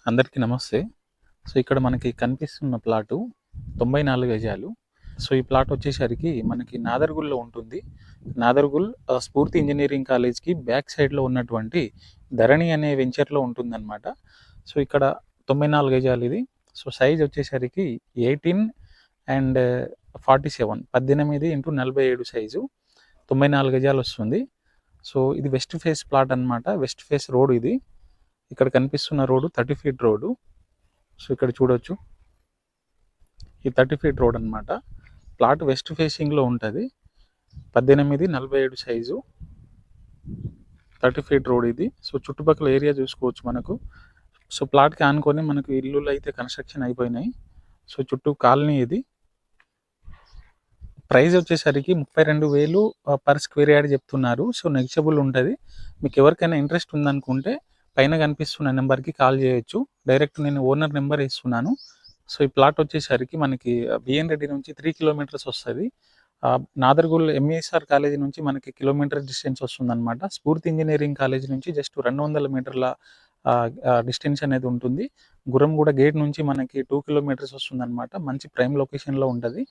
అందరికీ నమస్తే. సో, ఇక్కడ మనకి కనిపిస్తున్న ప్లాటు 94 గజాలు. సో, ఈ ప్లాట్ వచ్చేసరికి మనకి నాదర్‌గుల్‌లో ఉంటుంది. నాదర్‌గుల్ స్ఫూర్తి ఇంజినీరింగ్ కాలేజ్‌కి బ్యాక్ సైడ్‌లో ఉన్నటువంటి ధరణి అనే వెంచర్‌లో ఉంటుందన్నమాట. సో, ఇక్కడ 94 గజాలు ఇది. సో, సైజ్ వచ్చేసరికి 18 అండ్ 47 18x47 సైజు 94 గజాలు వస్తుంది. సో, ఇది వెస్ట్ ఫేస్ ప్లాట్ అన్నమాట. వెస్ట్ ఫేస్ రోడ్ ఇది. ఇక్కడ కనిపిస్తున్న రోడ్డు 30 ఫీట్ రోడ్డు. సో, ఇక్కడ చూడొచ్చు. ఈ 30 ఫీట్ రోడ్ అన్నమాట. ప్లాట్ వెస్ట్ ఫేసింగ్‌లో ఉంటది. 18x47 సైజు 30 ఫీట్ రోడ్ ఇది. సో, చుట్టుపక్కల ఏరియా చూసుకోవచ్చు మనకు. సో, ప్లాట్‌కి ఆనుకొని మనకు ఇల్లులు అయితే కన్‌స్ట్రక్షన్ అయిపోయినాయి. సో, చుట్టూ కాలనీ ఇది. ప్రైస్ వచ్చేసరికి 32,000 పర్ స్క్వేర్ యార్డ్ చెప్తున్నారు. సో, నెగోషియబుల్ ఉంటది. మీకు ఎవరికైనా ఇంట్రెస్ట్ ఉందనుకుంటే పైన కనిపిస్తున్న నెంబర్‌కి కాల్ చేయొచ్చు. డైరెక్ట్ నేను ఓనర్ నెంబర్ ఇస్తున్నాను. సో, ఈ ప్లాట్ వచ్చేసరికి మనకి బిఎన్ రెడ్డి నుంచి 3 కిలోమీటర్స్ వస్తది. నాదర్‌గుల్ ఎంఈఎస్ఆర్ కాలేజీ నుంచి మనకి కిలోమీటర్ డిస్టెన్స్ వస్తుందన్నమాట. స్ఫూర్తి ఇంజినీరింగ్ కాలేజీ నుంచి జస్ట్ 200 మీటర్ల డిస్టెన్స్ అనేది ఉంటుంది. గుర్రంగూడ గేట్ నుంచి మనకి 2 కిలోమీటర్స్ వస్తుందన్నమాట. మంచి ప్రైమ్ లొకేషన్‌లో ఉంటది.